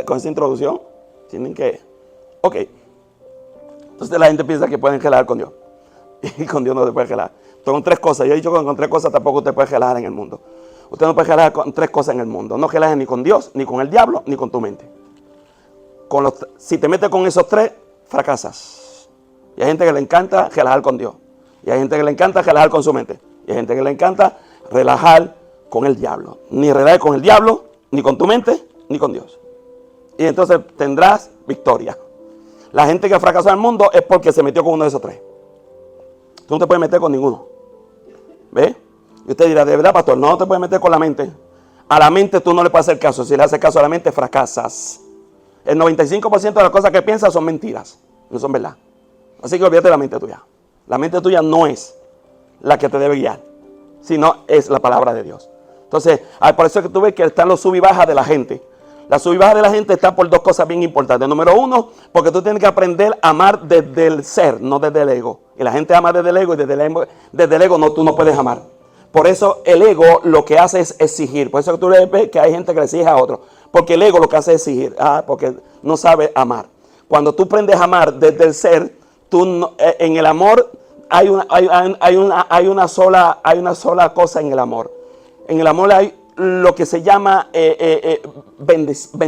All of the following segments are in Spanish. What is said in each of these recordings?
Con esa introducción, tienen que... Ok. Entonces la gente piensa que pueden gelar con Dios. Y con Dios no se puede gelar. Son tres cosas. Yo he dicho que con tres cosas tampoco usted puede gelar en el mundo. Usted no puede gelar con tres cosas en el mundo. No gelas ni con Dios, ni con el diablo, ni con tu mente. Si te metes con esos tres, fracasas. Y hay gente que le encanta relajar con Dios. Y hay gente que le encanta relajar con su mente. Y hay gente que le encanta relajar con el diablo. Ni relajar con el diablo, ni con tu mente, ni con Dios. Y entonces tendrás victoria. La gente que fracasó en el mundo es porque se metió con uno de esos tres. Tú no te puedes meter con ninguno. ¿Ve? Y usted dirá, ¿de verdad, pastor? No te puedes meter con la mente. A la mente tú no le puedes hacer caso. Si le haces caso a la mente, fracasas. El 95% de las cosas que piensas son mentiras. No son verdad. Así que olvídate de la mente tuya. La mente tuya no es la que te debe guiar, sino es la palabra de Dios. Entonces, por eso es que tú ves que están los sub y bajas de la gente. La sub y baja de la gente está por dos cosas bien importantes. Número uno, porque tú tienes que aprender a amar desde el ser, no desde el ego. Y la gente ama desde el ego y desde el ego no, tú no puedes amar. Por eso el ego lo que hace es exigir. Por eso que tú ves que hay gente que le exige a otro. Porque el ego lo que hace es exigir. Porque no sabe amar. Cuando tú aprendes a amar desde el ser, tú no, en el amor hay una sola cosa en el amor. En el amor hay lo que se llama bendecir.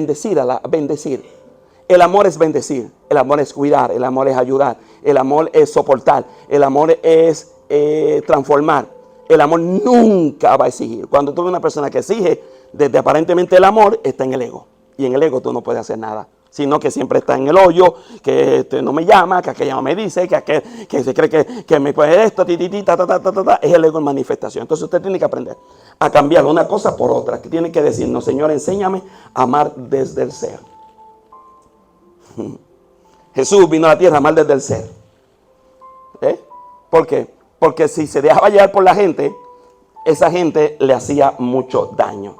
El amor es bendecir, el amor es cuidar, el amor es ayudar, el amor es soportar, el amor es transformar. El amor nunca va a exigir. Cuando tú ves una persona que exige, desde aparentemente el amor, está en el ego. Y en el ego tú no puedes hacer nada. Sino que siempre está en el hoyo, que no me llama, que aquella no me dice, que se cree que me puede esto, es el ego en manifestación. Entonces usted tiene que aprender a cambiar una cosa por otra. Que tiene que decirnos, Señor, enséñame a amar desde el ser. Jesús vino a la tierra a amar desde el ser. ¿Por qué? Porque si se dejaba llevar por la gente, esa gente le hacía mucho daño.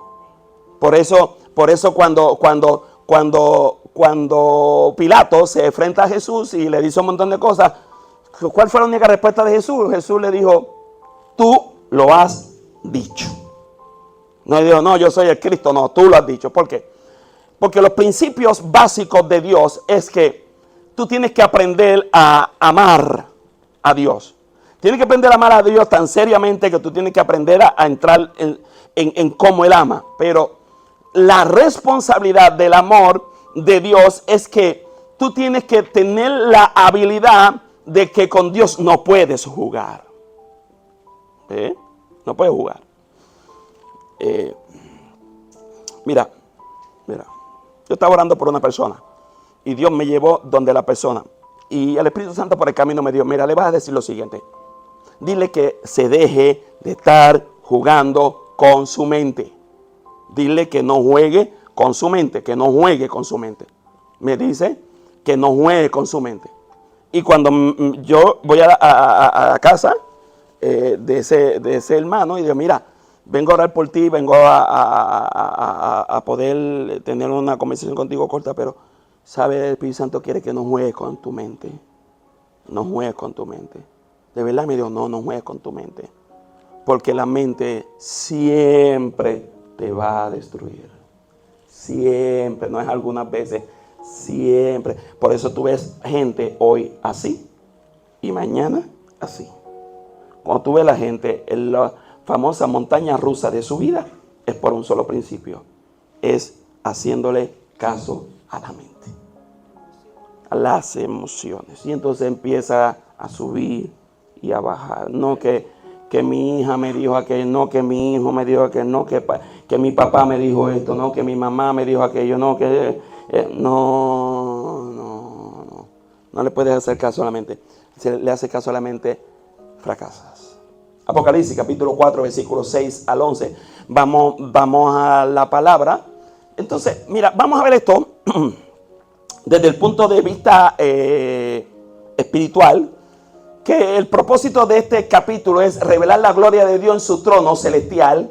Por eso cuando Pilato se enfrenta a Jesús y le dice un montón de cosas, ¿cuál fue la única respuesta de Jesús? Jesús le dijo, tú lo has dicho. No le dijo, no, yo soy el Cristo. No, tú lo has dicho. ¿Por qué? Porque los principios básicos de Dios es que tú tienes que aprender a amar a Dios. Tienes que aprender a amar a Dios tan seriamente que tú tienes que aprender a entrar en cómo Él ama. Pero la responsabilidad del amor de Dios es que tú tienes que tener la habilidad de que con Dios no puedes jugar. No puedes jugar. Mira, yo estaba orando por una persona y Dios me llevó donde la persona. Y el Espíritu Santo por el camino me dijo, mira, le vas a decir lo siguiente. Dile que se deje de estar jugando con su mente. Dile que no juegue con su mente, que no juegue con su mente. Me dice que no juegue con su mente. Y cuando yo voy a la casa de ese hermano y digo, mira, vengo a orar por ti, vengo a poder tener una conversación contigo corta, pero sabe, el Espíritu Santo quiere que no juegues con tu mente. No juegues con tu mente. De verdad me dijo, no juegues con tu mente. Porque la mente siempre te va a destruir. Siempre, no es algunas veces, siempre. Por eso tú ves gente hoy así y mañana así. Cuando tú ves a la gente en la famosa montaña rusa de su vida, es por un solo principio. Es haciéndole caso a la mente, a las emociones. Y entonces empieza a subir y a bajar. No que mi hija me dijo aquello, no que mi hijo me dijo aquello, no que mi papá me dijo esto, no que mi mamá me dijo aquello, no que... no le puedes hacer caso a la mente. Si le haces caso a la mente, fracasas. Apocalipsis capítulo 4 versículos 6 al 11. Vamos a la palabra. Entonces, mira, vamos a ver esto desde el punto de vista espiritual. Que el propósito de este capítulo es revelar la gloria de Dios en su trono celestial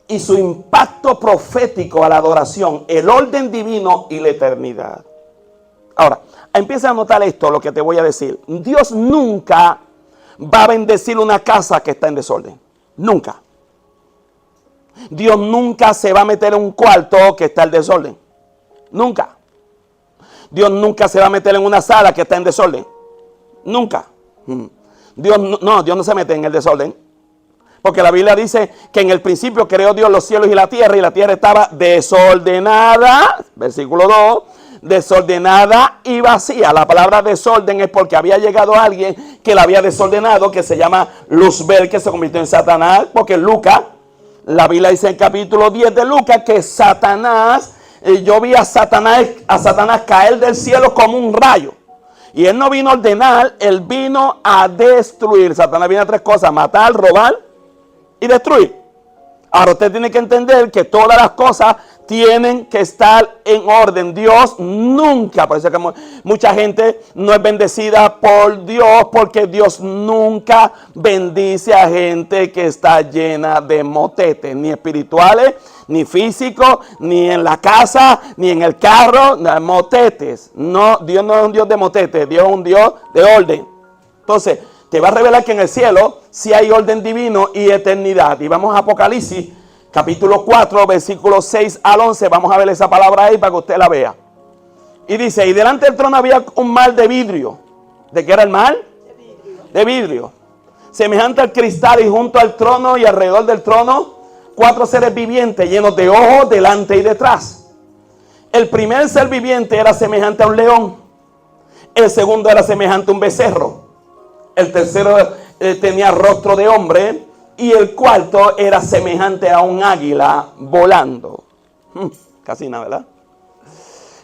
y su impacto profético a la adoración, el orden divino y la eternidad. Ahora, empieza a notar esto, lo que te voy a decir. Dios nunca va a bendecir una casa que está en desorden. Nunca. Dios nunca se va a meter en un cuarto que está en desorden. Nunca. Dios nunca se va a meter en una sala que está en desorden. Nunca. Dios no se mete en el desorden. Porque la Biblia dice que en el principio creó Dios los cielos y la tierra estaba desordenada. Versículo 2. Desordenada y vacía. La palabra desorden es porque había llegado alguien que la había desordenado, que se llama Luzbel, que se convirtió en Satanás. Porque Lucas, la Biblia dice en el capítulo 10 de Lucas que Satanás, yo vi a Satanás caer del cielo como un rayo. Y él no vino a ordenar, él vino a destruir. Satanás viene a tres cosas: matar, robar y destruir. Ahora usted tiene que entender que todas las cosas tienen que estar en orden. Dios nunca, por eso es que mucha gente no es bendecida por Dios, porque Dios nunca bendice a gente que está llena de motetes, ni espirituales, ni físicos, ni en la casa, ni en el carro, motetes. No, Dios no es un Dios de motetes, Dios es un Dios de orden. Entonces, te va a revelar que en el cielo sí hay orden divino y eternidad. Y vamos a Apocalipsis, capítulo 4, versículos 6 al 11. Vamos a ver esa palabra ahí para que usted la vea. Y dice, y delante del trono había un mar de vidrio. ¿De qué era el mar? De vidrio. Semejante al cristal, y junto al trono y alrededor del trono, 4 seres vivientes llenos de ojos delante y detrás. El primer ser viviente era semejante a un león. El segundo era semejante a un becerro. El tercero tenía rostro de hombre. Y el cuarto era semejante a un águila volando. Casi nada, ¿verdad?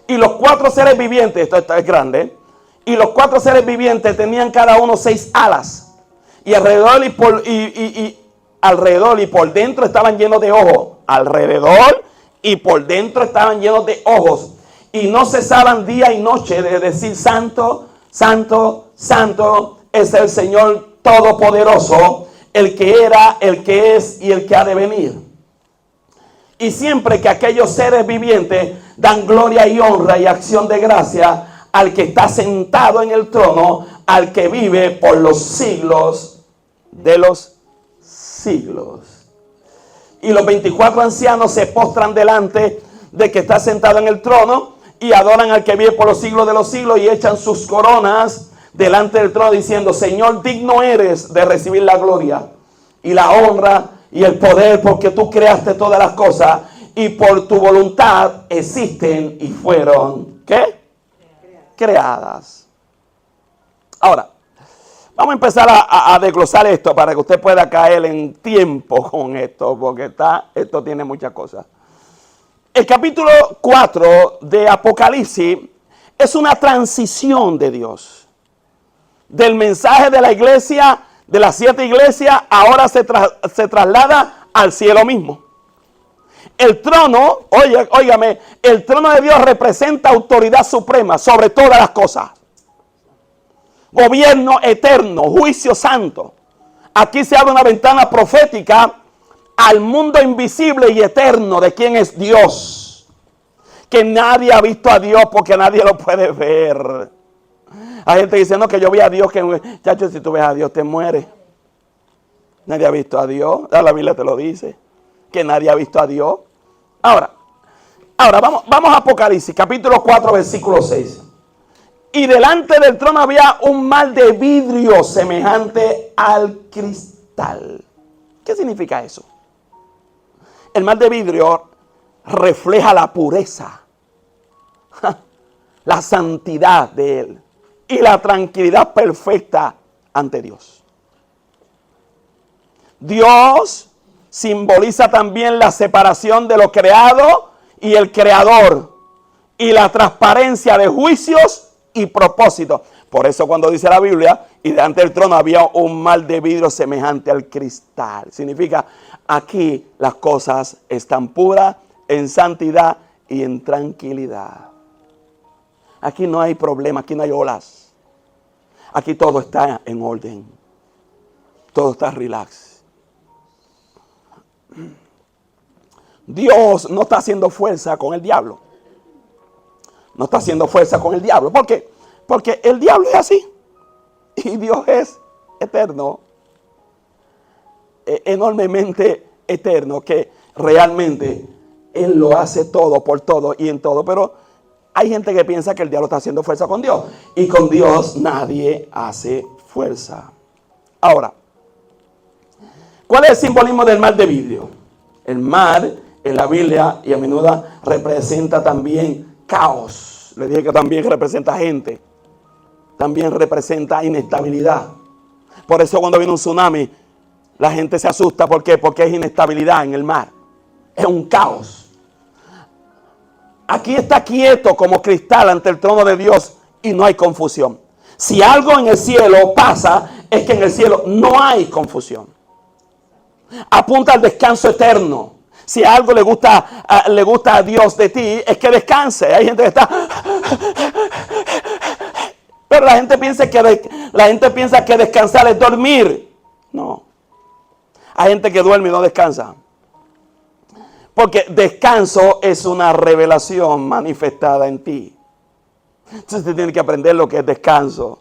Y los 4 seres vivientes, esto es grande. Y los 4 seres vivientes tenían cada uno 6 alas. Y alrededor y por dentro estaban llenos de ojos. Alrededor y por dentro estaban llenos de ojos. Y no cesaban día y noche de decir: Santo, Santo, Santo es el Señor Todopoderoso, el que era, el que es y el que ha de venir. Y siempre que aquellos seres vivientes dan gloria y honra y acción de gracia al que está sentado en el trono, al que vive por los siglos de los siglos. Y los 24 ancianos se postran delante de que está sentado en el trono y adoran al que vive por los siglos de los siglos y echan sus coronas delante del trono diciendo: Señor, digno eres de recibir la gloria y la honra y el poder, porque tú creaste todas las cosas y por tu voluntad existen y fueron, ¿qué? Creadas. Ahora, vamos a empezar a desglosar esto para que usted pueda caer en tiempo con esto, porque esto tiene muchas cosas. El capítulo 4 de Apocalipsis es una transición de Dios. Del mensaje de la iglesia, de las 7 iglesias, ahora se traslada al cielo mismo. El trono, óigame, el trono de Dios representa autoridad suprema sobre todas las cosas. Gobierno eterno, juicio santo. Aquí se abre una ventana profética al mundo invisible y eterno de quién es Dios. Que nadie ha visto a Dios porque nadie lo puede ver. Hay gente diciendo que yo vi a Dios, que chacho, si tú ves a Dios te mueres. Nadie ha visto a Dios. La Biblia te lo dice. Que nadie ha visto a Dios. Ahora vamos a Apocalipsis, capítulo 4, versículo 6. Y delante del trono había un mar de vidrio semejante al cristal. ¿Qué significa eso? El mar de vidrio refleja la pureza, la santidad de Él y la tranquilidad perfecta ante Dios. Dios simboliza también la separación de lo creado y el creador y la transparencia de juicios y propósitos. Por eso cuando dice la Biblia, y delante del trono había un mar de vidrio semejante al cristal. Significa, aquí las cosas están puras, en santidad y en tranquilidad. Aquí no hay problema, aquí no hay olas. Aquí todo está en orden. Todo está relax. Dios no está haciendo fuerza con el diablo. No está haciendo fuerza con el diablo. ¿Por qué? Porque el diablo es así. Y Dios es eterno. Enormemente eterno. Que realmente Él lo hace todo por todo y en todo. Pero Hay gente que piensa que el diablo está haciendo fuerza con Dios. Y con Dios nadie hace fuerza. Ahora, ¿cuál es el simbolismo del mar de vidrio? El mar en la Biblia y a menudo representa también caos. Le dije que también representa gente. También representa inestabilidad. Por eso cuando viene un tsunami, la gente se asusta. ¿Por qué? Porque es inestabilidad en el mar. Es un caos. Aquí está quieto como cristal ante el trono de Dios y no hay confusión. Si algo en el cielo pasa, es que en el cielo no hay confusión. Apunta al descanso eterno. Si algo le gusta a Dios de ti, es que descanse. Hay gente que está... Pero la gente piensa que descansar es dormir. No. Hay gente que duerme y no descansa. Porque descanso es una revelación manifestada en ti. Entonces usted tiene que aprender lo que es descanso.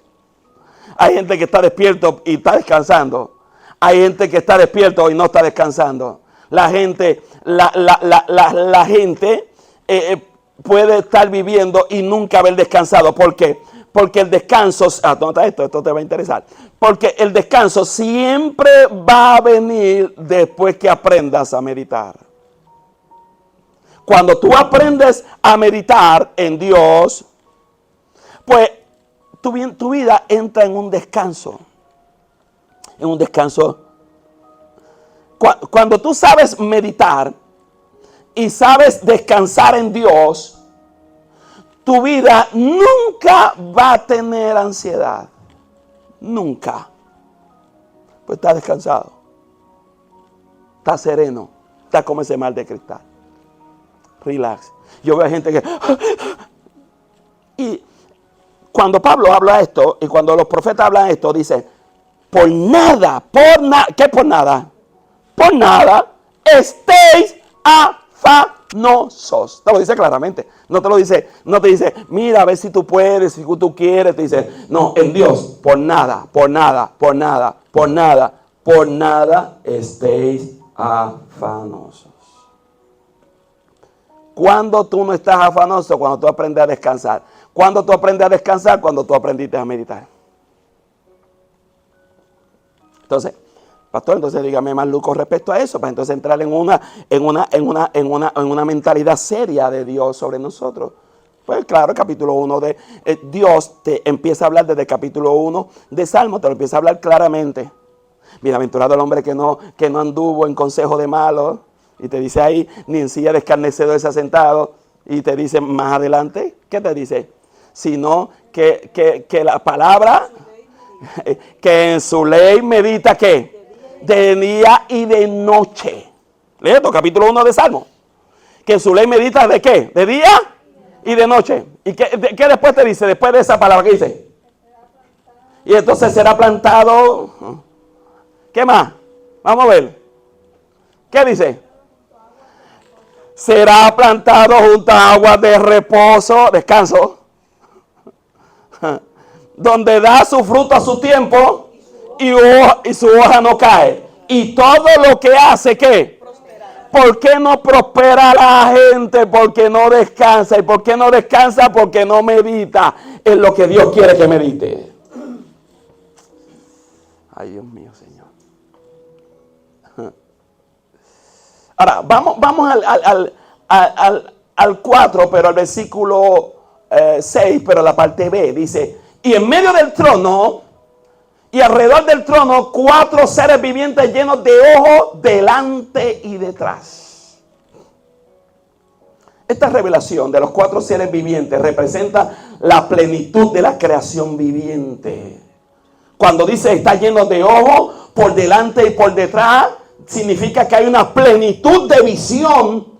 Hay gente que está despierto y está descansando. Hay gente que está despierto y no está descansando. La gente puede estar viviendo y nunca haber descansado. ¿Por qué? Porque el descanso, nota esto te va a interesar. Porque el descanso siempre va a venir después que aprendas a meditar. Cuando tú aprendes a meditar en Dios, pues tu vida entra en un descanso. En un descanso. Cuando tú sabes meditar y sabes descansar en Dios, tu vida nunca va a tener ansiedad. Nunca. Pues estás descansado. Estás sereno. Estás como ese mar de cristal. Relax. Yo veo gente que... Y cuando Pablo habla esto, y cuando los profetas hablan esto, dice, por nada, ¿qué por nada? Por nada estéis afanosos. Te lo dice claramente. No te dice, mira, a ver si tú puedes, si tú quieres. Te dice, no, en Dios, por nada estéis afanosos. Cuando tú no estás afanoso, cuando tú aprendes a descansar. Cuando tú aprendes a descansar, cuando tú aprendiste a meditar. Entonces, pastor, dígame más luz con respecto a eso, para entonces entrar en una mentalidad seria de Dios sobre nosotros. Pues claro, el capítulo 1 de Dios te empieza a hablar desde el capítulo 1 de Salmo, te lo empieza a hablar claramente. Bienaventurado el hombre que no anduvo en consejo de malos. Y te dice ahí, ni en silla de escarnecedores se ha sentado. Y te dice más adelante, ¿qué te dice? Sino que la palabra, que en su ley medita, ¿qué? De día y de noche. Lee esto, capítulo 1 de Salmo. Que en su ley medita ¿de qué? De día y de noche. ¿Y qué después te dice? Después de esa palabra, ¿qué dice? Y entonces será plantado. ¿Qué más? Vamos a ver. ¿Qué dice? Será plantado junto a aguas de reposo, descanso, donde da su fruto a su tiempo y su hoja no cae. Y todo lo que hace, ¿qué? ¿Por qué no prospera la gente? Porque no descansa. ¿Y por qué no descansa? Porque no medita en lo que Dios quiere que medite. Ay, Dios mío, Señor. Ahora, vamos al 4, pero al versículo 6, pero la parte B. Dice, y en medio del trono y alrededor del trono, 4 seres vivientes llenos de ojos delante y detrás. Esta revelación de los 4 seres vivientes representa la plenitud de la creación viviente. Cuando dice está lleno de ojos por delante y por detrás, significa que hay una plenitud de visión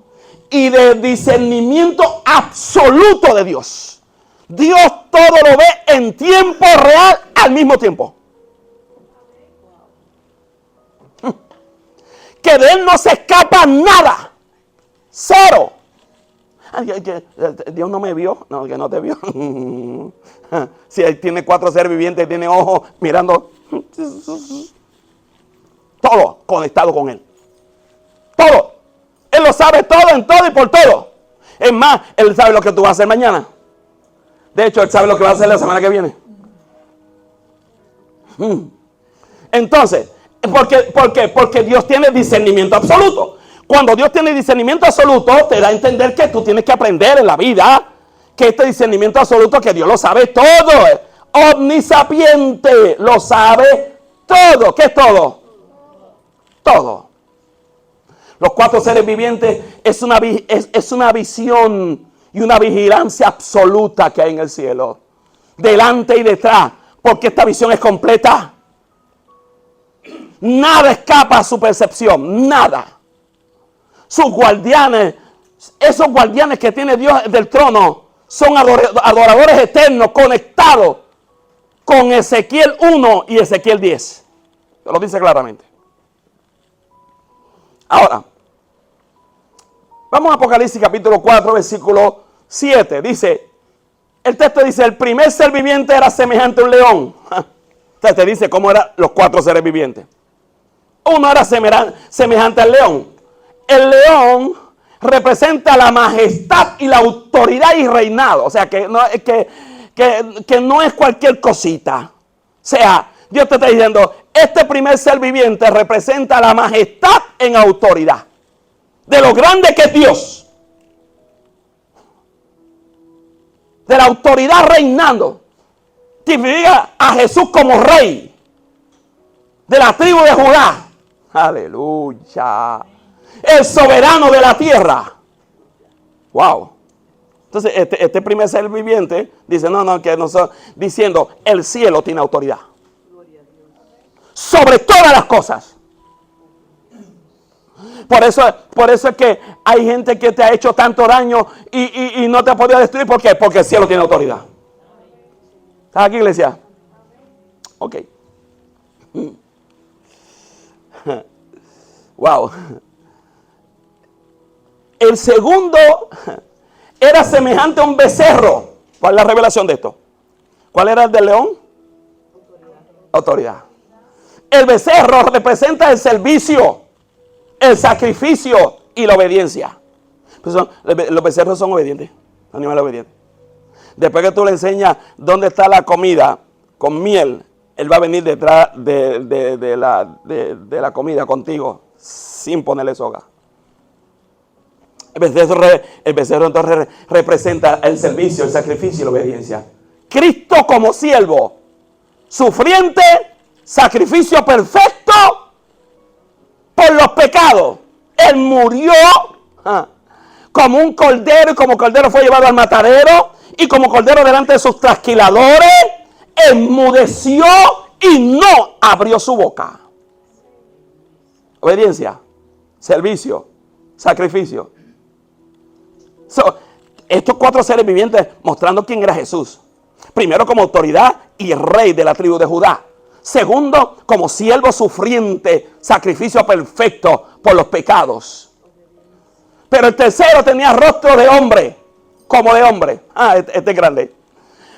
y de discernimiento absoluto de Dios. Dios todo lo ve en tiempo real al mismo tiempo. Que de Él no se escapa nada. Cero. Dios no me vio. No, que no te vio. Si Él tiene 4 seres vivientes, tiene ojos mirando. Todo conectado con Él. Todo. Él lo sabe todo, en todo y por todo. Es más, Él sabe lo que tú vas a hacer mañana. De hecho, él sabe lo que va a hacer la semana que viene. Entonces, ¿por qué? Porque Dios tiene discernimiento absoluto. Cuando Dios tiene discernimiento absoluto, te da a entender que tú tienes que aprender en la vida que este discernimiento absoluto, que Dios lo sabe todo, omnisapiente, lo sabe todo. ¿Qué es todo? Todo. Los cuatro seres vivientes es una visión y una vigilancia absoluta que hay en el cielo, delante y detrás, porque esta visión es completa. Nada escapa a su percepción, nada. Sus guardianes, esos guardianes que tiene Dios del trono, son adoradores eternos conectados con Ezequiel 1 y Ezequiel 10. Se lo dice claramente. Ahora, vamos a Apocalipsis capítulo 4, versículo 7. Dice, el texto dice, el primer ser viviente era semejante a un león. Entonces te dice cómo eran los cuatro seres vivientes. Uno era semejante al león. El león representa la majestad y la autoridad y reinado. O sea, que no es cualquier cosita. O sea, Dios te está diciendo, este primer ser viviente representa la majestad en autoridad. De lo grande que es Dios. De la autoridad reinando. Tipifica a Jesús como rey. De la tribu de Judá. Aleluya. El soberano de la tierra. Wow. Entonces, este primer ser viviente dice, que no son, diciendo, el cielo tiene autoridad. Sobre todas las cosas. Por eso es que hay gente que te ha hecho tanto daño y no te ha podido destruir. ¿Por qué? Porque el cielo tiene autoridad. ¿Estás aquí, iglesia? Ok. Wow. El segundo era semejante a un becerro. ¿Cuál es la revelación de esto? ¿Cuál era el del león? Autoridad. El becerro representa el servicio, el sacrificio y la obediencia. Pues los becerros son obedientes, animales obedientes. Después que tú le enseñas dónde está la comida con miel, él va a venir detrás de la comida contigo sin ponerle soga. El becerro entonces representa el servicio, el sacrificio y la obediencia. Cristo como siervo, sufriente, sacrificio perfecto por los pecados. Él murió como un cordero, y como cordero fue llevado al matadero, y como cordero delante de sus trasquiladores, enmudeció y no abrió su boca. Obediencia, servicio, sacrificio. Estos cuatro seres vivientes mostrando quién era Jesús. Primero como autoridad y rey de la tribu de Judá. Segundo, como siervo sufriente, sacrificio perfecto por los pecados. Pero el tercero tenía rostro de hombre, como de hombre. Este es grande.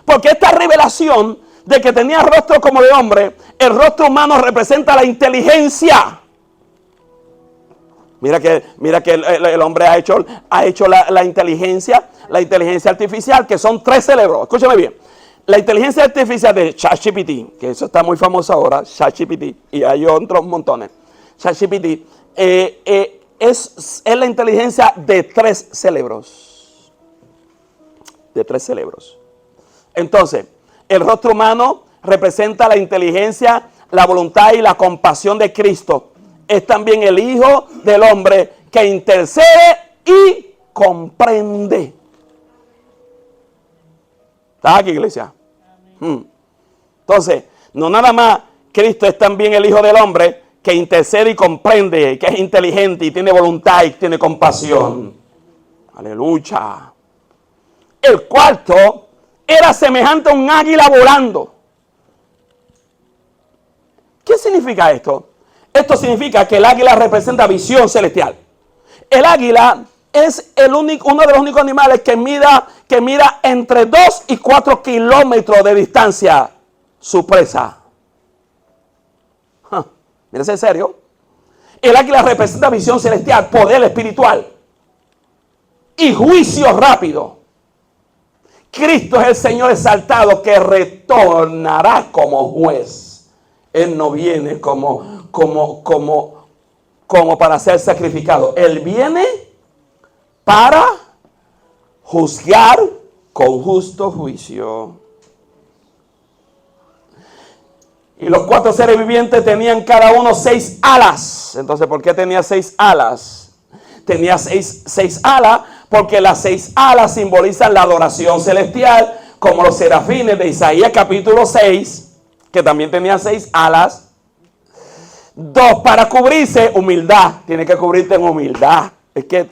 Porque esta revelación de que tenía rostro como de hombre, el rostro humano representa la inteligencia. Mira que el hombre ha hecho la inteligencia artificial, que son 3 cerebros. Escúchame bien. La inteligencia artificial de ChatGPT, que eso está muy famoso ahora, ChatGPT, y hay otros montones. ChatGPT es la inteligencia de 3 cerebros. De 3 cerebros. Entonces, el rostro humano representa la inteligencia, la voluntad y la compasión de Cristo. Es también el Hijo del Hombre que intercede y comprende. ¿Estás aquí, iglesia? Entonces, no nada más Cristo es también el Hijo del Hombre que intercede y comprende, que es inteligente y tiene voluntad y tiene compasión. Aleluya. El cuarto era semejante a un águila volando. ¿Qué significa esto? Esto significa que el águila representa visión celestial. El águila es uno de los únicos animales que mira entre 2 y 4 kilómetros de distancia su presa. Mírense en serio. El águila representa visión celestial, poder espiritual y juicio rápido. Cristo es el Señor exaltado que retornará como juez. Él no viene como para ser sacrificado. Él viene para juzgar con justo juicio. Y los 4 seres vivientes tenían cada uno 6 alas. Entonces, ¿por qué tenía 6 alas? Tenía 6 alas porque las 6 alas simbolizan la adoración celestial, como los serafines de Isaías capítulo 6, que también tenían 6 alas. 2 para cubrirse, humildad. Tiene que cubrirte en humildad. Es que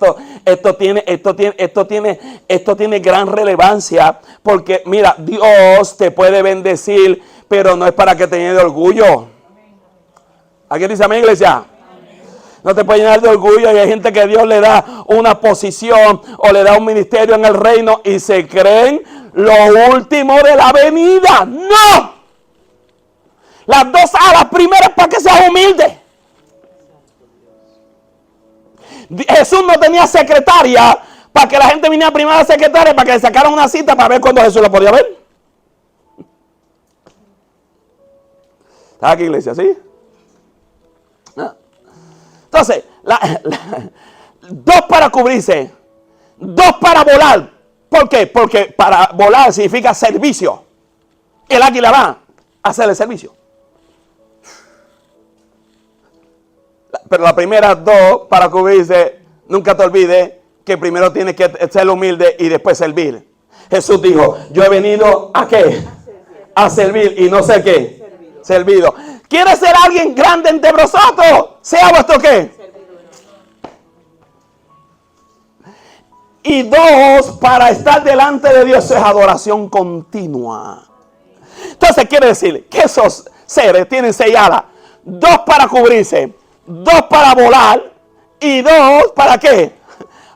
esto tiene gran relevancia, porque mira, Dios te puede bendecir, pero no es para que te llene de orgullo. ¿Alguien dice amén, iglesia? No te puede llenar de orgullo, y hay gente que Dios le da una posición o le da un ministerio en el reino y se creen lo último de la venida. ¡No! Las 2 alas primeras para que seas humilde. Jesús no tenía secretaria para que la gente viniera primero a la secretaria para que le sacaran una cita para ver cuándo Jesús lo podía ver. ¿Está aquí, iglesia? ¿Sí? ¿No? Entonces, 2 para cubrirse, 2 para volar. ¿Por qué? Porque para volar significa servicio. El águila va a hacer el servicio. Pero las primeras 2 para cubrirse, nunca te olvides que primero tienes que ser humilde y después servir. Jesús dijo, yo he venido ¿a qué? A servir y no sé qué. Servido. ¿Quiere ser alguien grande entre vosotros? Sea vuestro ¿qué? Y 2, para estar delante de Dios es adoración continua. Entonces quiere decir que esos seres tienen 6 alas. 2 para cubrirse, 2 para volar y 2 para ¿qué?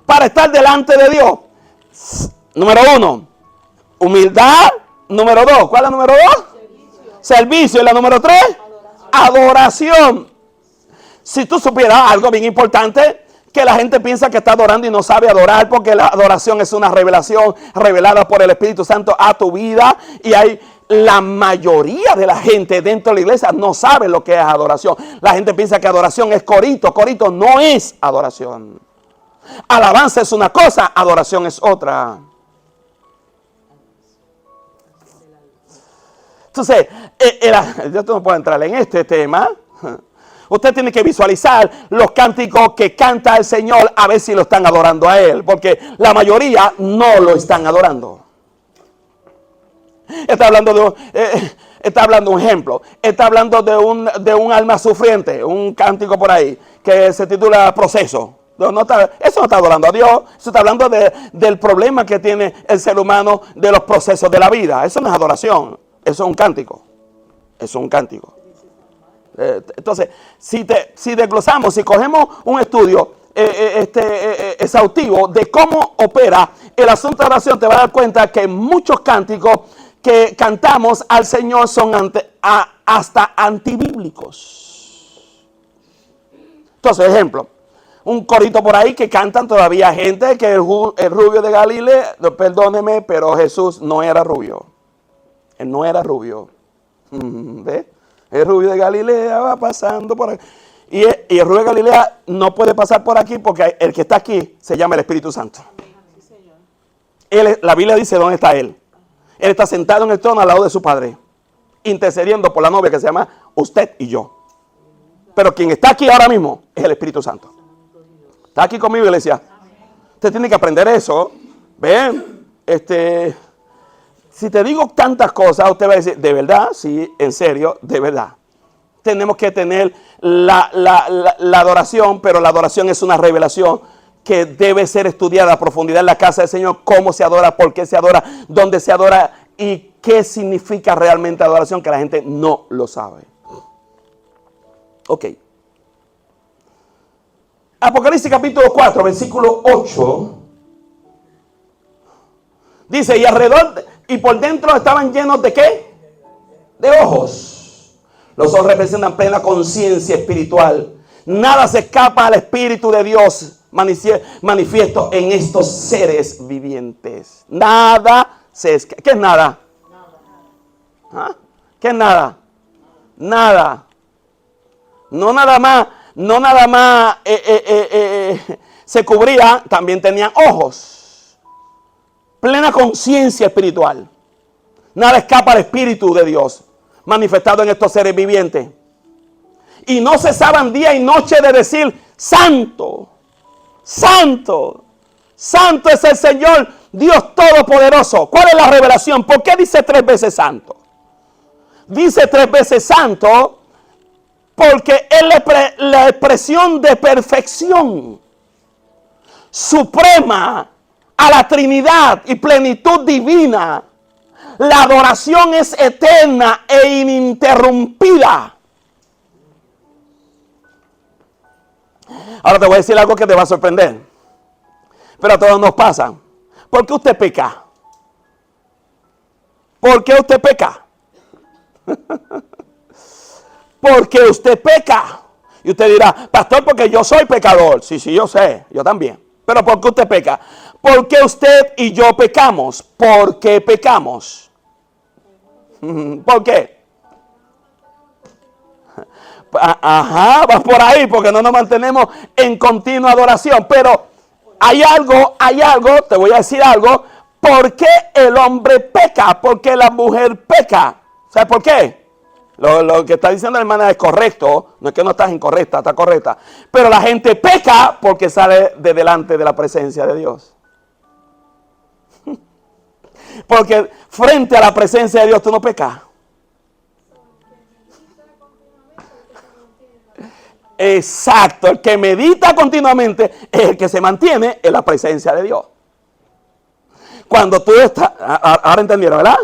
Para estar delante de Dios. Número 1, humildad. Número 2, ¿cuál es la número 2? Servicio. Y la número 3, adoración. Si tú supieras algo bien importante, que la gente piensa que está adorando y no sabe adorar, porque la adoración es una revelación revelada por el Espíritu Santo a tu vida, y hay la mayoría de la gente dentro de la iglesia no sabe lo que es adoración. La gente piensa que adoración es corito. Corito no es adoración. Alabanza es una cosa, adoración es otra. Entonces, yo no puedo entrar en este tema. Usted tiene que visualizar los cánticos que canta el Señor, a ver si lo están adorando a Él, porque la mayoría no lo están adorando. Está hablando de un ejemplo. Está hablando de un alma sufriente, un cántico por ahí que se titula Proceso. Eso no está adorando a Dios. Eso está hablando del problema que tiene el ser humano, de los procesos de la vida. Eso no es adoración. Eso es un cántico. Eso es un cántico. Entonces, si desglosamos, si cogemos un estudio exhaustivo de cómo opera el asunto de oración, te vas a dar cuenta que muchos cánticos que cantamos al Señor son hasta antibíblicos. Entonces, ejemplo, un corito por ahí que cantan todavía gente que el rubio de Galilea, perdóneme, pero Jesús no era rubio. Él no era rubio. ¿Ves? El rubio de Galilea va pasando por aquí. Y el rubio de Galilea no puede pasar por aquí porque el que está aquí se llama el Espíritu Santo. La Biblia dice dónde está Él. Él está sentado en el trono al lado de su Padre, intercediendo por la novia que se llama usted y yo. Pero quien está aquí ahora mismo es el Espíritu Santo. ¿Está aquí conmigo, iglesia? Usted tiene que aprender eso. ¿Ven? Si te digo tantas cosas, usted va a decir, ¿de verdad? Sí, en serio, de verdad. Tenemos que tener la adoración, pero la adoración es una revelación que debe ser estudiada a profundidad en la casa del Señor. Cómo se adora, por qué se adora, dónde se adora y qué significa realmente adoración, que la gente no lo sabe. Ok. Apocalipsis capítulo 4, versículo 8. Dice, y alrededor y por dentro estaban llenos de ¿qué? De ojos. Los ojos representan plena conciencia espiritual. Nada se escapa al Espíritu de Dios manifiesto en estos seres vivientes. Nada ¿Qué es nada? ¿Ah? ¿Qué es nada? Nada. No nada más se cubría, también tenían ojos. Plena conciencia espiritual. Nada escapa al Espíritu de Dios manifestado en estos seres vivientes. Y no cesaban día y noche de decir: Santo, Santo, Santo es el Señor Dios Todopoderoso. ¿Cuál es la revelación? ¿Por qué dice 3 veces santo? Dice 3 veces santo porque es la expresión de perfección suprema a la Trinidad y plenitud divina. La adoración es eterna e ininterrumpida. Ahora te voy a decir algo que te va a sorprender, pero a todos nos pasa. ¿Por qué usted peca? ¿Por qué usted peca? Porque usted peca. Y usted dirá: pastor, porque yo soy pecador. Sí, yo sé, yo también. Pero ¿por qué usted peca? Porque usted y yo pecamos. ¿Por qué pecamos? ¿Por qué? Ajá, vas por ahí, porque no nos mantenemos en continua adoración. Pero hay algo, te voy a decir algo. ¿Por qué el hombre peca? ¿Por qué la mujer peca? ¿Sabes por qué? Lo que está diciendo la hermana es correcto. No es que no estás incorrecta, está correcta. Pero la gente peca porque sale de delante de la presencia de Dios. Porque frente a la presencia de Dios tú no pecas. Exacto, el que medita continuamente es el que se mantiene en la presencia de Dios. Cuando tú estás, ahora entendieron, ¿verdad?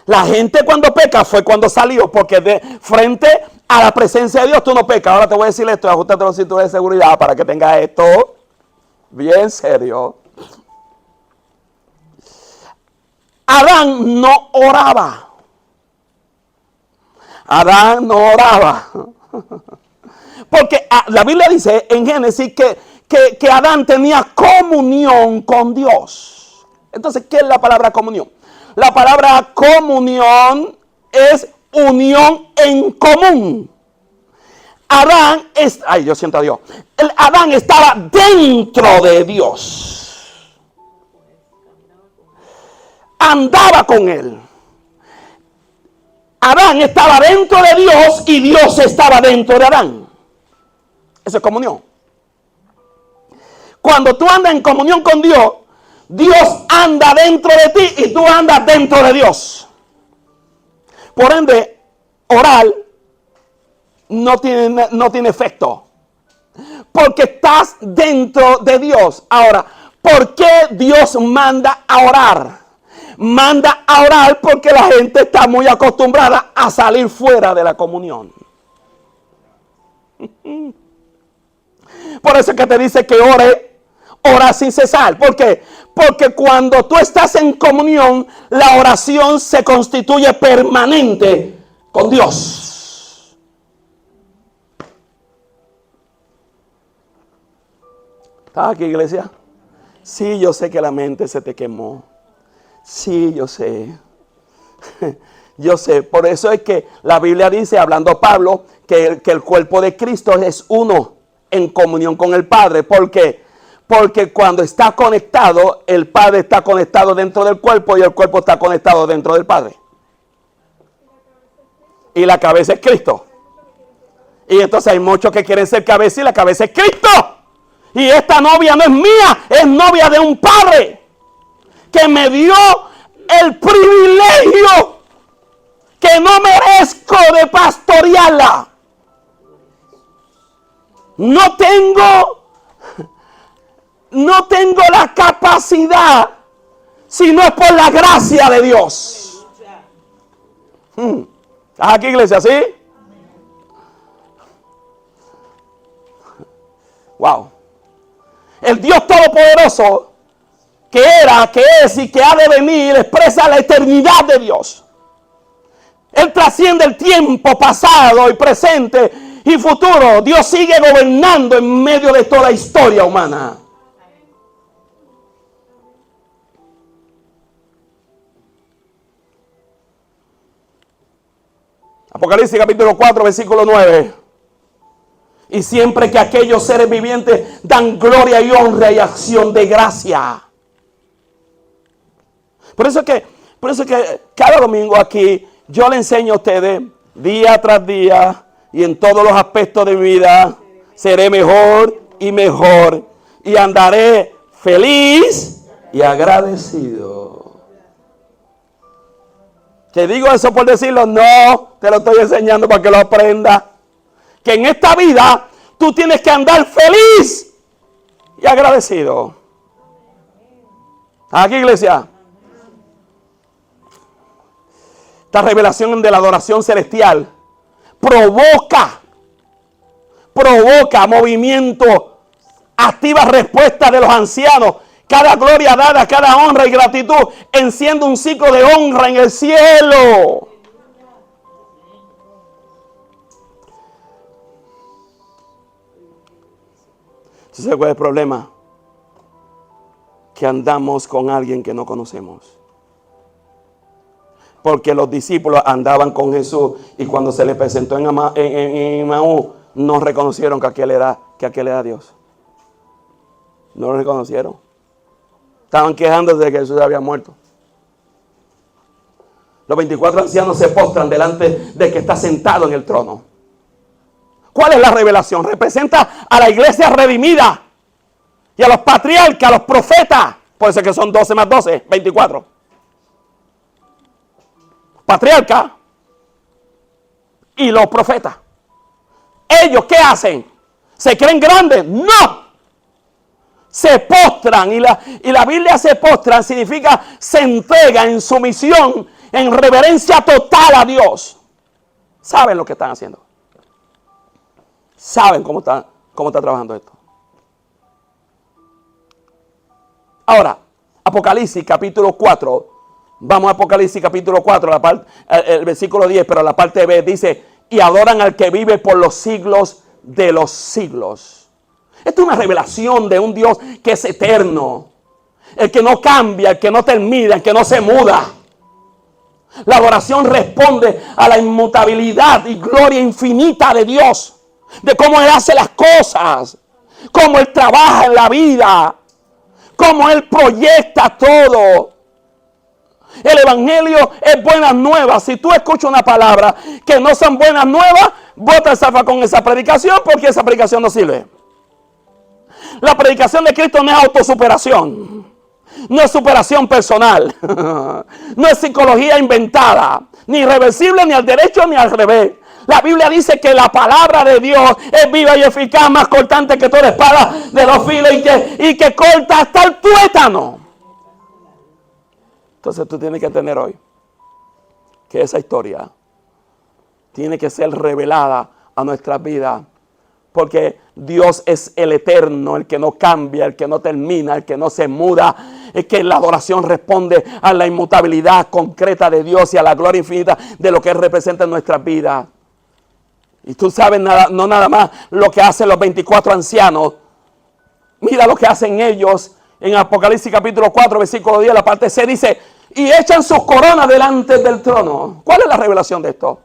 La gente cuando peca fue cuando salió, porque de frente a la presencia de Dios tú no pecas. Ahora te voy a decir esto, ajustate los cinturones de seguridad para que tengas esto bien serio. Adán no oraba. Adán no oraba. Porque la Biblia dice en Génesis que Adán tenía comunión con Dios. Entonces, ¿qué es la palabra comunión? La palabra comunión es unión en común. Adán yo siento a Dios. Adán estaba dentro de Dios. Andaba con él. Adán estaba dentro de Dios y Dios estaba dentro de Adán. Eso es comunión. Cuando tú andas en comunión con Dios, Dios anda dentro de ti y tú andas dentro de Dios. Por ende, orar no tiene efecto. Porque estás dentro de Dios. Ahora, ¿por qué Dios manda a orar? Manda a orar porque la gente está muy acostumbrada a salir fuera de la comunión. Por eso es que te dice que ora sin cesar. ¿Por qué? Porque cuando tú estás en comunión, la oración se constituye permanente con Dios. ¿Estás aquí, iglesia? Sí, yo sé que la mente se te quemó. Sí, yo sé. Yo sé. Por eso es que la Biblia dice, hablando Pablo, que el cuerpo de Cristo es uno en comunión con el Padre. ¿Por qué? Porque cuando está conectado, el Padre está conectado dentro del cuerpo y el cuerpo está conectado dentro del Padre. Y la cabeza es Cristo. Y entonces hay muchos que quieren ser cabeza y la cabeza es Cristo. Y esta novia no es mía, es novia de un Padre que me dio el privilegio que no merezco de pastorearla. No tengo la capacidad si no es por la gracia de Dios. ¿Estás aquí, iglesia? ¿Sí? Wow. El Dios Todopoderoso que era, que es y que ha de venir expresa la eternidad de Dios. Él trasciende el tiempo pasado y presente y futuro. Dios sigue gobernando en medio de toda la historia humana. Apocalipsis capítulo 4, versículo 9. Y siempre que aquellos seres vivientes dan gloria y honra y acción de gracia. Por eso es que cada domingo aquí yo le enseño a ustedes día tras día y en todos los aspectos de mi vida seré mejor y mejor y andaré feliz y agradecido. ¿Que digo eso por decirlo? No, te lo estoy enseñando para que lo aprendas. Que en esta vida tú tienes que andar feliz y agradecido. ¿Aquí, iglesia? Esta revelación de la adoración celestial provoca movimiento, activa respuesta de los ancianos. Cada gloria dada, cada honra y gratitud enciende un ciclo de honra en el cielo. ¿Sabes cuál es el problema? Que andamos con alguien que no conocemos. Porque los discípulos andaban con Jesús y cuando se les presentó en Emaús, no reconocieron que aquel era Dios. No lo reconocieron. Estaban quejándose de que Jesús había muerto. Los 24 ancianos se postran delante de que está sentado en el trono. ¿Cuál es la revelación? Representa a la iglesia redimida y a los patriarcas, a los profetas. Por eso es que son 12 más 12, 24. Patriarca y los profetas. ¿Ellos qué hacen? ¿Se creen grandes? ¡No! Se postran, y la Biblia se postran significa se entrega en sumisión, en reverencia total a Dios. ¿Saben lo que están haciendo? ¿Saben cómo está trabajando esto? Ahora, Apocalipsis capítulo 4. Vamos a Apocalipsis capítulo 4, el versículo 10, pero la parte B dice, y adoran al que vive por los siglos de los siglos. Esta es una revelación de un Dios que es eterno, el que no cambia, el que no termina, el que no se muda. La adoración responde a la inmutabilidad y gloria infinita de Dios, de cómo Él hace las cosas, cómo Él trabaja en la vida, cómo Él proyecta todo. El evangelio es buenas nuevas. Si tú escuchas una palabra que no son buenas nuevas, bota el zafacón con esa predicación, porque esa predicación no sirve. La predicación de Cristo no es autosuperación, no es superación personal, no es psicología inventada, ni irreversible, ni al derecho, ni al revés. La Biblia dice que la palabra de Dios es viva y eficaz, más cortante que toda espada de dos filos y que corta hasta el tuétano. Entonces tú tienes que entender hoy que esa historia tiene que ser revelada a nuestras vidas. Porque Dios es el eterno, el que no cambia, el que no termina, el que no se muda. Es que la adoración responde a la inmutabilidad concreta de Dios y a la gloria infinita de lo que Él representa en nuestras vidas. Y tú sabes no nada más lo que hacen los 24 ancianos. Mira lo que hacen ellos. En Apocalipsis capítulo 4, versículo 10, la parte C dice, y echan sus coronas delante del trono. ¿Cuál es la revelación de esto?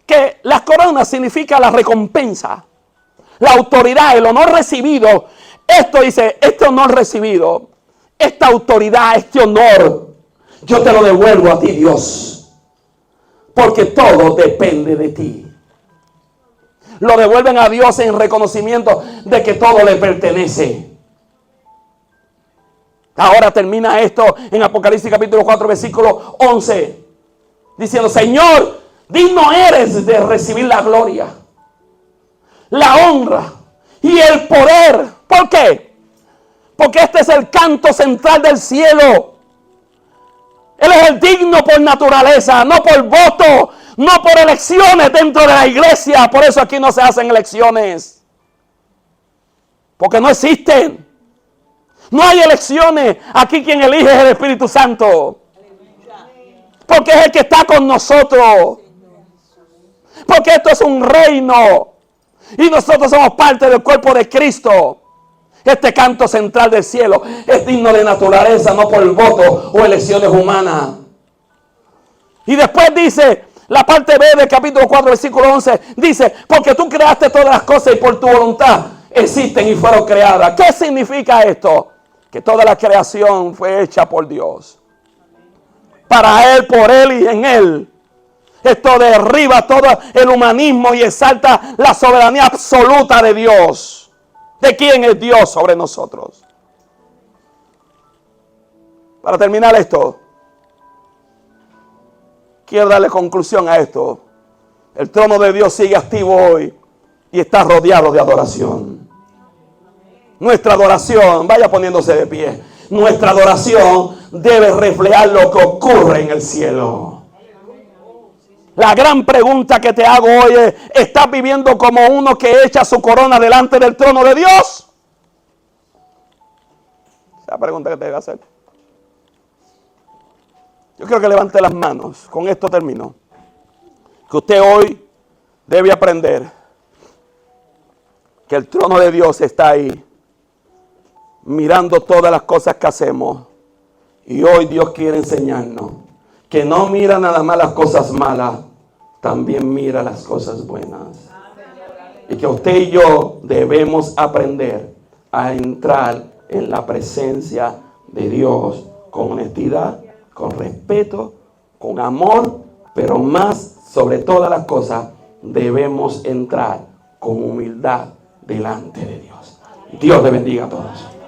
Que las coronas significa la recompensa, la autoridad, el honor recibido. Esto dice, este honor recibido, esta autoridad, este honor, yo te lo devuelvo a ti, Dios. Porque todo depende de ti. Lo devuelven a Dios en reconocimiento de que todo le pertenece. Ahora termina esto en Apocalipsis capítulo 4, versículo 11. Diciendo, Señor, digno eres de recibir la gloria, la honra y el poder. ¿Por qué? Porque este es el canto central del cielo. Él es el digno por naturaleza, no por voto, no por elecciones dentro de la iglesia. Por eso aquí no se hacen elecciones. Porque no existen. No hay elecciones. Aquí quien elige es el Espíritu Santo. Porque es el que está con nosotros. Porque esto es un reino. Y nosotros somos parte del cuerpo de Cristo. Este canto central del cielo es digno de naturaleza, no por el voto o elecciones humanas. Y después dice, la parte B del capítulo 4, versículo 11, dice, porque tú creaste todas las cosas y por tu voluntad existen y fueron creadas. ¿Qué significa esto? Que toda la creación fue hecha por Dios. Para Él, por Él y en Él. Esto derriba todo el humanismo y exalta la soberanía absoluta de Dios. ¿De quién es Dios sobre nosotros? Para terminar esto, quiero darle conclusión a esto. El trono de Dios sigue activo hoy y está rodeado de adoración. Nuestra adoración, vaya poniéndose de pie, nuestra adoración debe reflejar lo que ocurre en el cielo. La gran pregunta que te hago hoy es, ¿estás viviendo como uno que echa su corona delante del trono de Dios? Esa es la pregunta que te debe hacer. Yo quiero que levante las manos. Con esto termino. Que usted hoy debe aprender que el trono de Dios está ahí, mirando todas las cosas que hacemos. Y hoy Dios quiere enseñarnos que no mira nada más las cosas malas, también mira las cosas buenas. Y que usted y yo debemos aprender a entrar en la presencia de Dios con honestidad, con respeto, con amor, pero más sobre todas las cosas debemos entrar con humildad delante de Dios. Dios le bendiga a todos.